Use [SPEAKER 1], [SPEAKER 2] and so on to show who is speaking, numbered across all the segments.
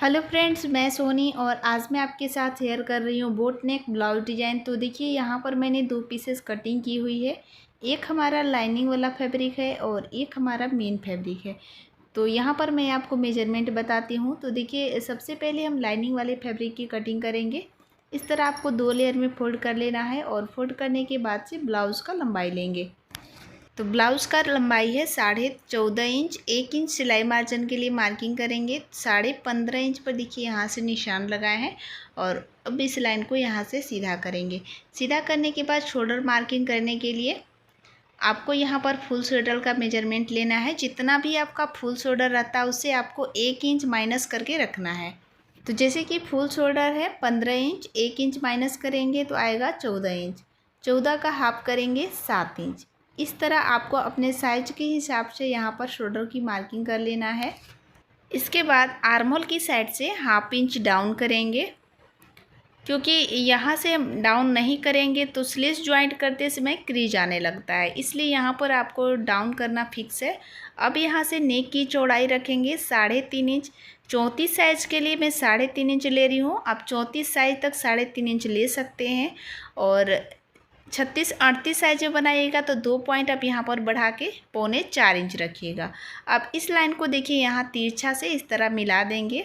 [SPEAKER 1] Hello friends, मैं सोनी और आज मैं आपके साथ शेयर कर रही हूँ बोट नेक ब्लाउज डिज़ाइन। तो देखिए यहाँ पर मैंने दो पीसेस कटिंग की हुई है। एक हमारा लाइनिंग वाला फैब्रिक है और एक हमारा मेन फैब्रिक है। तो यहाँ पर मैं आपको मेजरमेंट बताती हूँ। तो देखिए सबसे पहले हम लाइनिंग वाले फैब्रिक की कटिंग करेंगे। इस तरह आपको 2 लेयर में फोल्ड कर लेना है और फोल्ड करने के बाद से ब्लाउज़ का लंबाई लेंगे। तो ब्लाउज़ का लंबाई है 14.5 इंच। 1 इंच सिलाई मार्जिन के लिए मार्किंग करेंगे। 15.5 इंच पर देखिए यहाँ से निशान लगाए हैं और अब इस लाइन को यहाँ से सीधा करेंगे। सीधा करने के बाद शोल्डर मार्किंग करने के लिए आपको यहाँ पर फुल शोल्डर का मेजरमेंट लेना है। जितना भी आपका फुल शोल्डर रहता है उससे आपको 1 इंच माइनस करके रखना है। तो जैसे कि फुल शोल्डर है 15 इंच, 1 इंच माइनस करेंगे तो आएगा 14 इंच। 14 का हाफ करेंगे 7 इंच। इस तरह आपको अपने साइज के हिसाब से यहाँ पर शोल्डर की मार्किंग कर लेना है। इसके बाद आर्म होल की साइड से हाफ इंच डाउन करेंगे, क्योंकि यहाँ से हम डाउन नहीं करेंगे तो स्लिस ज्वाइंट करते समय क्रीज आने लगता है, इसलिए यहाँ पर आपको डाउन करना फिक्स है। अब यहाँ से नेक की चौड़ाई रखेंगे 3.5 इंच। 34 साइज़ के लिए मैं 3.5 इंच ले रही हूँ। आप 34 साइज़ तक 3.5 इंच ले सकते हैं और 36-38 साइज में बनाइएगा तो 2 पॉइंट आप यहाँ पर बढ़ा के 3.25 इंच रखिएगा। अब इस लाइन को देखिए यहाँ तिरछा से इस तरह मिला देंगे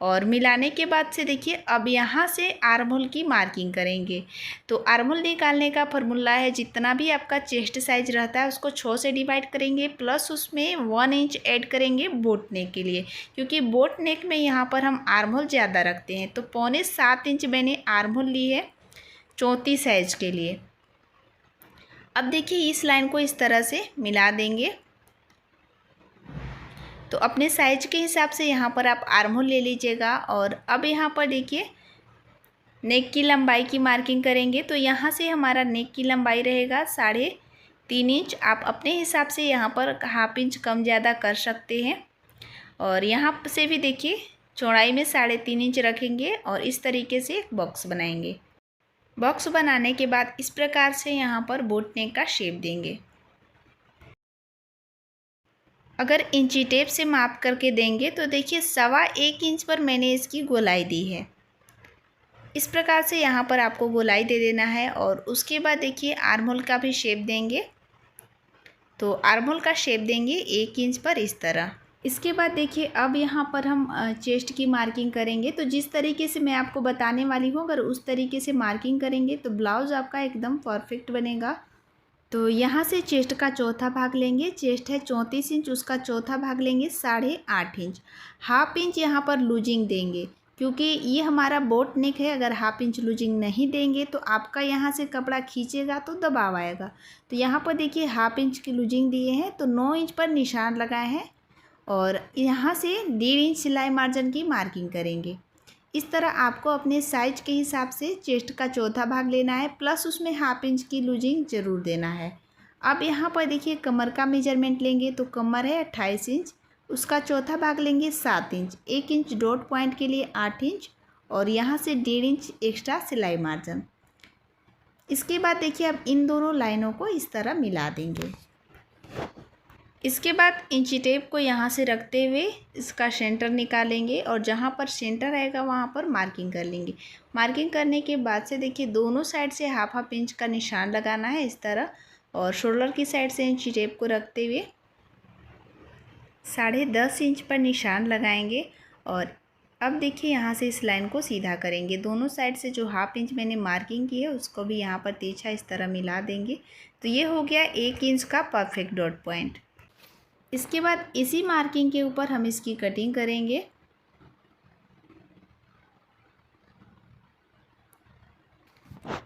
[SPEAKER 1] और मिलाने के बाद से देखिए अब यहाँ से आर्म होल की मार्किंग करेंगे। तो आर्म होल निकालने का फॉर्मूला है, जितना भी आपका चेस्ट साइज रहता है उसको 6 से डिवाइड करेंगे प्लस उसमें 1 इंच ऐड करेंगे बोट नेक के लिए, क्योंकि बोट नेक में यहाँ पर हम आर्म होल ज़्यादा रखते हैं। तो 6.25 इंच मैंने आर्म होल ली है 34 साइज के लिए। अब देखिए इस लाइन को इस तरह से मिला देंगे। तो अपने साइज के हिसाब से यहाँ पर आप आर्म होल ले लीजिएगा। और अब यहाँ पर देखिए नेक की लंबाई की मार्किंग करेंगे। तो यहाँ से हमारा नेक की लंबाई रहेगा 3.5 इंच। आप अपने हिसाब से यहाँ पर हाफ इंच कम ज़्यादा कर सकते हैं। और यहाँ से भी देखिए चौड़ाई में 3.5 इंच रखेंगे और इस तरीके से एक बॉक्स बनाएंगे। बॉक्स बनाने के बाद इस प्रकार से यहाँ पर बोट नेक का शेप देंगे। अगर इंची टेप से माप करके देंगे तो देखिए 1.25 इंच पर मैंने इसकी गोलाई दी है। इस प्रकार से यहाँ पर आपको गोलाई दे देना है और उसके बाद देखिए आर्म होल का भी शेप देंगे। तो आर्म होल का शेप देंगे 1 इंच पर इस तरह। इसके बाद देखिए अब यहाँ पर हम चेस्ट की मार्किंग करेंगे। तो जिस तरीके से मैं आपको बताने वाली हूँ अगर उस तरीके से मार्किंग करेंगे तो ब्लाउज़ आपका एकदम परफेक्ट बनेगा। तो यहाँ से चेस्ट का चौथा भाग लेंगे। चेस्ट है 34 इंच, उसका चौथा भाग लेंगे 8.5 इंच। हाफ इंच यहाँ पर लूजिंग देंगे, क्योंकि ये हमारा बोट नेक है। अगर हाफ इंच लूजिंग नहीं देंगे तो आपका यहाँ से कपड़ा खींचेगा तो दबाव आएगा। तो यहाँ पर देखिए हाफ इंच की लूजिंग दिए हैं तो 9 इंच पर निशान लगाए हैं और यहाँ से 1.5 इंच सिलाई मार्जिन की मार्किंग करेंगे। इस तरह आपको अपने साइज के हिसाब से चेस्ट का चौथा भाग लेना है प्लस उसमें हाफ इंच की लूजिंग ज़रूर देना है। अब यहाँ पर देखिए कमर का मेजरमेंट लेंगे। तो कमर है 28 इंच, उसका चौथा भाग लेंगे 7 इंच। 1 इंच डॉट पॉइंट के लिए 8 इंच और यहाँ से 1.5 इंच एक्स्ट्रा सिलाई मार्जिन। इसके बाद देखिए अब इन दोनों लाइनों को इस तरह मिला देंगे। इसके बाद इंची टेप को यहाँ से रखते हुए इसका सेंटर निकालेंगे और जहाँ पर सेंटर आएगा वहाँ पर मार्किंग कर लेंगे। मार्किंग करने के बाद से देखिए दोनों साइड से हाफ इंच का निशान लगाना है इस तरह और शोल्डर की साइड से इंची टेप को रखते हुए 10.5 इंच पर निशान लगाएंगे। और अब देखिए यहाँ से इस लाइन को सीधा करेंगे। दोनों साइड से जो हाफ इंच मैंने मार्किंग की है उसको भी यहाँ पर तिरछा इस तरह मिला देंगे। तो ये हो गया 1 इंच का परफेक्ट डॉट पॉइंट। इसके बाद इसी मार्किंग के ऊपर हम इसकी कटिंग करेंगे।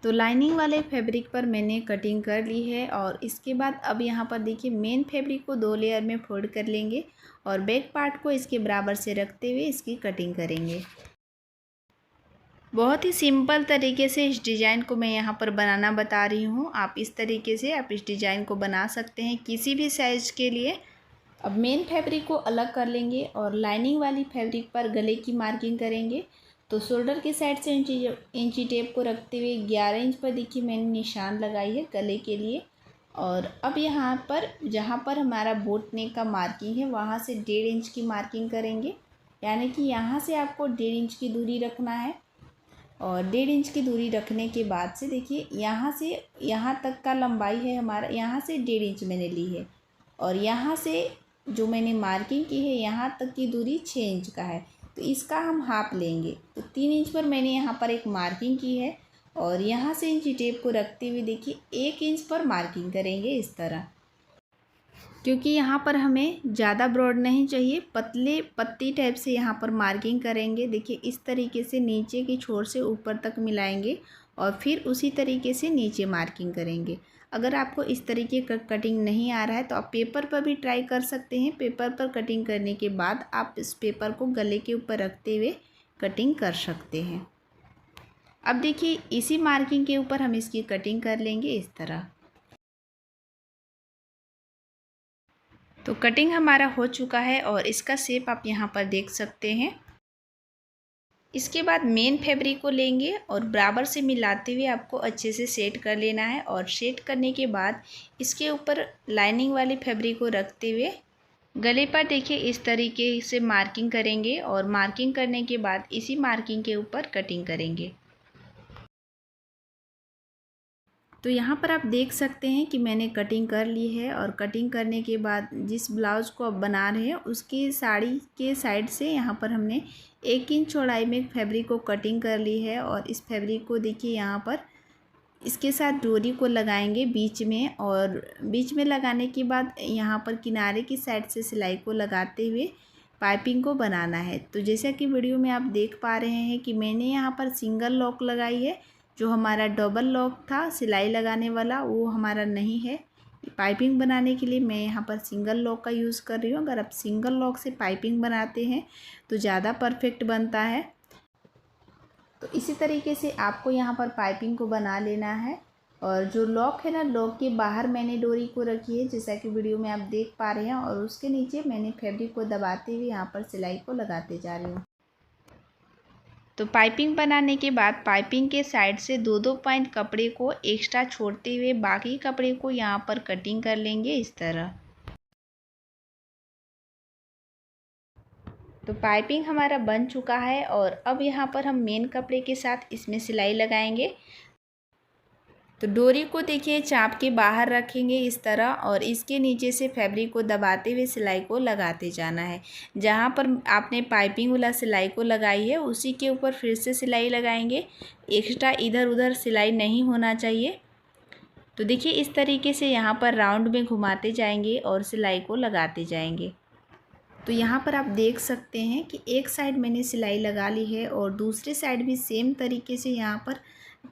[SPEAKER 1] तो लाइनिंग वाले फैब्रिक पर मैंने कटिंग कर ली है और इसके बाद अब यहाँ पर देखिए मेन फैब्रिक को 2 लेयर में फोल्ड कर लेंगे और बैक पार्ट को इसके बराबर से रखते हुए इसकी कटिंग करेंगे। बहुत ही सिंपल तरीके से इस डिज़ाइन को मैं यहाँ पर बनाना बता रही हूँ। आप इस तरीके से आप इस डिज़ाइन को बना सकते हैं किसी भी साइज़ के लिए। अब मेन फैब्रिक को अलग कर लेंगे और लाइनिंग वाली फैब्रिक पर गले की मार्किंग करेंगे। तो शोल्डर की साइड से इंची टेप को रखते हुए 11 इंच पर देखिए मैंने निशान लगाई है गले के लिए। और अब यहाँ पर जहाँ पर हमारा बोट नेक का मार्किंग है वहाँ से 1.5 इंच की मार्किंग करेंगे यानी कि यहाँ से आपको 1.5 इंच की दूरी रखना है। और 1.5 इंच की दूरी रखने के बाद से देखिए यहाँ से यहाँ तक का लंबाई है हमारा, यहाँ से 1.5 इंच मैंने ली है। और यहाँ से जो मैंने मार्किंग की है यहाँ तक की दूरी 6 इंच का है, तो इसका हम हाफ लेंगे। तो 3 इंच पर मैंने यहाँ पर एक मार्किंग की है और यहाँ से इंची टेप को रखते हुए देखिए 1 इंच पर मार्किंग करेंगे इस तरह, क्योंकि यहाँ पर हमें ज़्यादा ब्रॉड नहीं चाहिए, पतले पत्ती टाइप से यहाँ पर मार्किंग करेंगे। देखिए इस तरीके से नीचे की छोर से ऊपर तक मिलाएंगे और फिर उसी तरीके से नीचे मार्किंग करेंगे। अगर आपको इस तरीके का कटिंग नहीं आ रहा है तो आप पेपर पर भी ट्राई कर सकते हैं। पेपर पर कटिंग करने के बाद आप इस पेपर को गले के ऊपर रखते हुए कटिंग कर सकते हैं। अब देखिए इसी मार्किंग के ऊपर हम इसकी कटिंग कर लेंगे इस तरह। तो कटिंग हमारा हो चुका है और इसका शेप आप यहाँ पर देख सकते हैं। इसके बाद मेन फैब्रिक को लेंगे और बराबर से मिलाते हुए आपको अच्छे से सेट कर लेना है। और सेट करने के बाद इसके ऊपर लाइनिंग वाली फैब्रिक को रखते हुए गले पर देखिए इस तरीके से मार्किंग करेंगे और मार्किंग करने के बाद इसी मार्किंग के ऊपर कटिंग करेंगे। तो यहाँ पर आप देख सकते हैं कि मैंने कटिंग कर ली है और कटिंग करने के बाद जिस ब्लाउज़ को आप बना रहे हैं उसकी साड़ी के साइड से यहाँ पर हमने 1 इंच चौड़ाई में फैब्रिक को कटिंग कर ली है। और इस फैब्रिक को देखिए यहाँ पर इसके साथ डोरी को लगाएंगे बीच में, और बीच में लगाने के बाद यहाँ पर किनारे की साइड से सिलाई को लगाते हुए पाइपिंग को बनाना है। तो जैसा कि वीडियो में आप देख पा रहे हैं कि मैंने यहाँ पर सिंगल लॉक लगाई है। जो हमारा डबल लॉक था सिलाई लगाने वाला वो हमारा नहीं है। पाइपिंग बनाने के लिए मैं यहाँ पर सिंगल लॉक का यूज़ कर रही हूँ। अगर आप सिंगल लॉक से पाइपिंग बनाते हैं तो ज़्यादा परफेक्ट बनता है। तो इसी तरीके से आपको यहाँ पर पाइपिंग को बना लेना है। और जो लॉक है ना, लॉक के बाहर मैंने डोरी को रखी है जैसा कि वीडियो में आप देख पा रहे हैं, और उसके नीचे मैंने फैब्रिक को दबाते हुए यहाँ पर सिलाई को लगाते जा रही हूँ। तो पाइपिंग बनाने के बाद पाइपिंग के साइड से 2-2 पॉइंट कपड़े को एक्स्ट्रा छोड़ते हुए बाकी कपड़े को यहाँ पर कटिंग कर लेंगे इस तरह। तो पाइपिंग हमारा बन चुका है और अब यहाँ पर हम मेन कपड़े के साथ इसमें सिलाई लगाएंगे। तो डोरी को देखिए चाप के बाहर रखेंगे इस तरह और इसके नीचे से फैब्रिक को दबाते हुए सिलाई को लगाते जाना है। जहाँ पर आपने पाइपिंग वाला सिलाई को लगाई है उसी के ऊपर फिर से सिलाई लगाएंगे। एक्स्ट्रा इधर उधर सिलाई नहीं होना चाहिए। तो देखिए इस तरीके से यहाँ पर राउंड में घुमाते जाएंगे और सिलाई को लगाते जाएंगे। तो यहाँ पर आप देख सकते हैं कि एक साइड मैंने सिलाई लगा ली है और दूसरे साइड भी सेम तरीके से यहाँ पर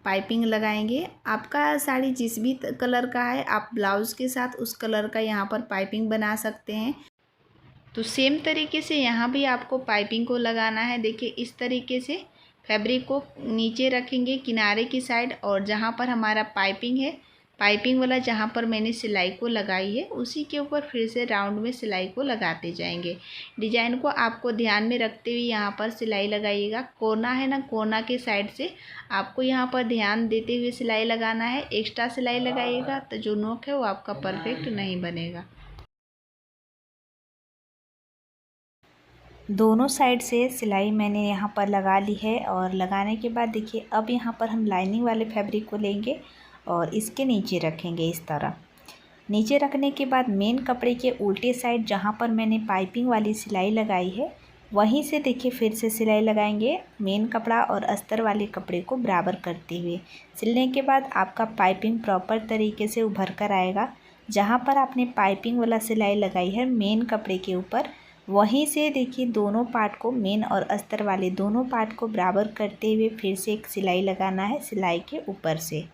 [SPEAKER 1] पाइपिंग लगाएंगे। आपका साड़ी जिस भी कलर का है आप ब्लाउज़ के साथ उस कलर का यहाँ पर पाइपिंग बना सकते हैं। तो सेम तरीके से यहाँ भी आपको पाइपिंग को लगाना है। देखिए इस तरीके से फैब्रिक को नीचे रखेंगे किनारे की साइड, और जहाँ पर हमारा पाइपिंग है, पाइपिंग वाला जहाँ पर मैंने सिलाई को लगाई है उसी के ऊपर फिर से राउंड में सिलाई को लगाते जाएंगे। डिजाइन को आपको ध्यान में रखते हुए यहाँ पर सिलाई लगाइएगा। कोना है ना, कोना के साइड से आपको यहाँ पर ध्यान देते हुए सिलाई लगाना है। एक्स्ट्रा सिलाई लगाइएगा तो जो नोक है वो आपका परफेक्ट नहीं बनेगा। दोनों साइड से सिलाई मैंने यहाँ पर लगा ली है और लगाने के बाद देखिए अब यहाँ पर हम लाइनिंग वाले फैब्रिक को लेंगे और इसके नीचे रखेंगे इस तरह। नीचे रखने के बाद मेन कपड़े के उल्टे साइड जहाँ पर मैंने पाइपिंग वाली सिलाई लगाई है वहीं से देखिए फिर से सिलाई लगाएंगे मेन कपड़ा और अस्तर वाले कपड़े को बराबर करते हुए। सिलने के बाद आपका पाइपिंग प्रॉपर तरीके से उभर कर आएगा। जहाँ पर आपने पाइपिंग वाला सिलाई लगाई है मेन कपड़े के ऊपर वहीं से देखिए दोनों पार्ट को, मेन और अस्तर वाले दोनों पार्ट को बराबर करते हुए फिर से एक सिलाई लगाना है सिलाई के ऊपर से।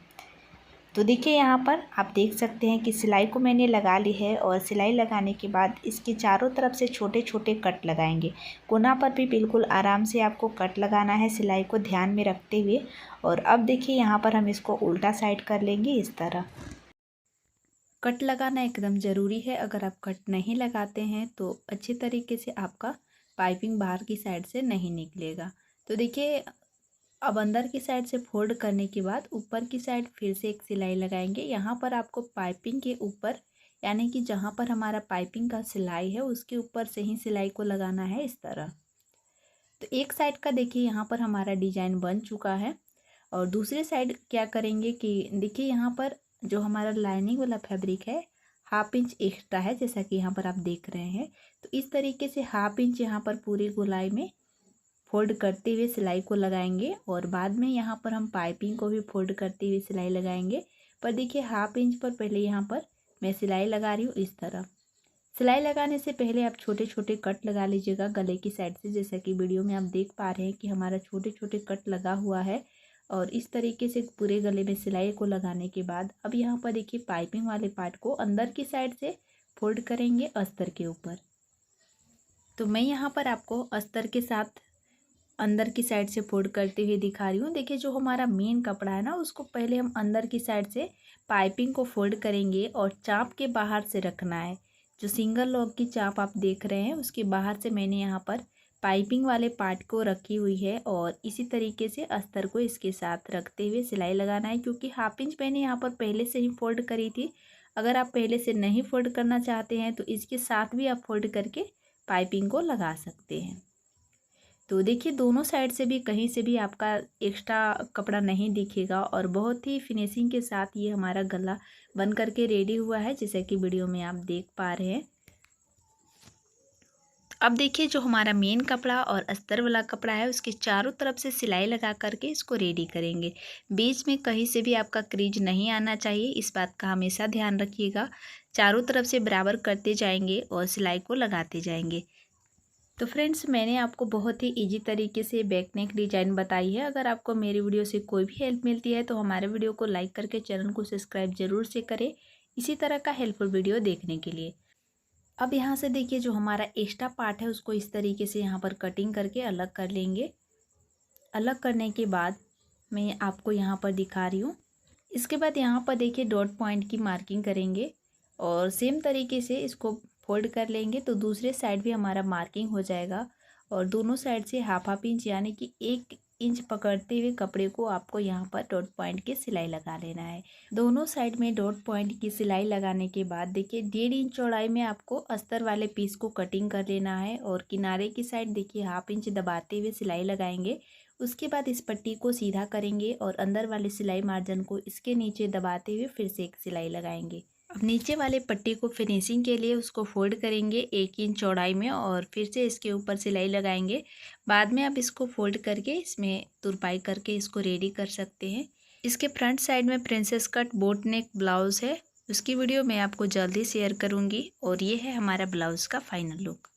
[SPEAKER 1] तो देखिए यहाँ पर आप देख सकते हैं कि सिलाई को मैंने लगा ली है और सिलाई लगाने के बाद इसके चारों तरफ से छोटे छोटे कट लगाएंगे। कोना पर भी बिल्कुल आराम से आपको कट लगाना है सिलाई को ध्यान में रखते हुए। और अब देखिए यहाँ पर हम इसको उल्टा साइड कर लेंगे इस तरह। कट लगाना एकदम ज़रूरी है। अगर आप कट नहीं लगाते हैं तो अच्छी तरीके से आपका पाइपिंग बाहर की साइड से नहीं निकलेगा। तो देखिए अब अंदर की साइड से फोल्ड करने के बाद ऊपर की साइड फिर से एक सिलाई लगाएंगे। यहाँ पर आपको पाइपिंग के ऊपर, यानी कि जहाँ पर हमारा पाइपिंग का सिलाई है उसके ऊपर से ही सिलाई को लगाना है इस तरह। तो एक साइड का देखिए यहाँ पर हमारा डिजाइन बन चुका है और दूसरे साइड क्या करेंगे कि देखिए यहाँ पर जो हमारा लाइनिंग वाला फैब्रिक है 1/2 इंच एक्स्ट्रा है, जैसा कि यहाँ पर आप देख रहे हैं। तो इस तरीके से 1/2 इंच यहाँ पर पूरी गोलाई में फोल्ड करते हुए सिलाई को लगाएंगे और बाद में यहाँ पर हम पाइपिंग को भी फोल्ड करते हुए सिलाई लगाएंगे। पर देखिए 1/2 इंच पर पहले यहाँ पर मैं सिलाई लगा रही हूँ। इस तरह सिलाई लगाने से पहले आप छोटे छोटे कट लगा लीजिएगा गले की साइड से, जैसा कि वीडियो में आप देख पा रहे हैं कि हमारा छोटे छोटे कट लगा हुआ है। और इस तरीके से पूरे गले में सिलाई को लगाने के बाद अब यहाँ पर देखिए पाइपिंग वाले पार्ट को अंदर की साइड से फोल्ड करेंगे अस्तर के ऊपर। तो मैं यहाँ पर आपको अस्तर के साथ अंदर की साइड से फोल्ड करते हुए दिखा रही हूँ। देखिए जो हमारा मेन कपड़ा है ना, उसको पहले हम अंदर की साइड से पाइपिंग को फोल्ड करेंगे और चाप के बाहर से रखना है। जो सिंगल लॉक की चाप आप देख रहे हैं उसके बाहर से मैंने यहाँ पर पाइपिंग वाले पार्ट को रखी हुई है और इसी तरीके से अस्तर को इसके साथ रखते हुए सिलाई लगाना है, क्योंकि 1/2 इंच मैंने यहाँ पर पहले से ही फोल्ड करी थी। अगर आप पहले से नहीं फोल्ड करना चाहते हैं तो इसके साथ भी आप फोल्ड करके पाइपिंग को लगा सकते हैं। तो देखिए दोनों साइड से भी कहीं से भी आपका एक्स्ट्रा कपड़ा नहीं दिखेगा और बहुत ही फिनिशिंग के साथ ये हमारा गला बन करके रेडी हुआ है, जैसे कि वीडियो में आप देख पा रहे हैं। अब देखिए जो हमारा मेन कपड़ा और अस्तर वाला कपड़ा है उसके चारों तरफ से सिलाई लगा करके इसको रेडी करेंगे। बीच में कहीं से भी आपका क्रीज नहीं आना चाहिए, इस बात का हमेशा ध्यान रखिएगा। चारों तरफ से बराबर करते जाएंगे और सिलाई को लगाते जाएंगे। तो फ्रेंड्स मैंने आपको बहुत ही इजी तरीके से बैक नेक डिजाइन बताई है। अगर आपको मेरी वीडियो से कोई भी हेल्प मिलती है तो हमारे वीडियो को लाइक करके चैनल को सब्सक्राइब जरूर से करें, इसी तरह का हेल्पफुल वीडियो देखने के लिए। अब यहाँ से देखिए जो हमारा एक्स्ट्रा पार्ट है उसको इस तरीके से यहाँ पर कटिंग करके अलग कर लेंगे। अलग करने के बाद मैं आपको यहाँ पर दिखा रही हूँ। इसके बाद यहाँ पर देखिए डॉट पॉइंट की मार्किंग करेंगे और सेम तरीके से इसको फोल्ड कर लेंगे तो दूसरे साइड भी हमारा मार्किंग हो जाएगा। और दोनों साइड से 1/2 इंच यानी कि 1 इंच पकड़ते हुए कपड़े को आपको यहाँ पर डॉट पॉइंट की सिलाई लगा लेना है। दोनों साइड में डॉट पॉइंट की सिलाई लगाने के बाद देखिए 1.5 इंच चौड़ाई में आपको अस्तर वाले पीस को कटिंग कर लेना है और किनारे की साइड देखिए 1/2 इंच दबाते हुए सिलाई लगाएंगे। उसके बाद इस पट्टी को सीधा करेंगे और अंदर वाले सिलाई मार्जिन को इसके नीचे दबाते हुए फिर से एक सिलाई लगाएंगे। अब नीचे वाले पट्टी को फिनिशिंग के लिए उसको फोल्ड करेंगे 1 इंच चौड़ाई में और फिर से इसके ऊपर सिलाई लगाएंगे। बाद में आप इसको फोल्ड करके इसमें तुरपाई करके इसको रेडी कर सकते हैं। इसके फ्रंट साइड में प्रिंसेस कट बोट नेक ब्लाउज़ है, उसकी वीडियो मैं आपको जल्दी शेयर करूँगी। और ये है हमारा ब्लाउज़ का फाइनल लुक।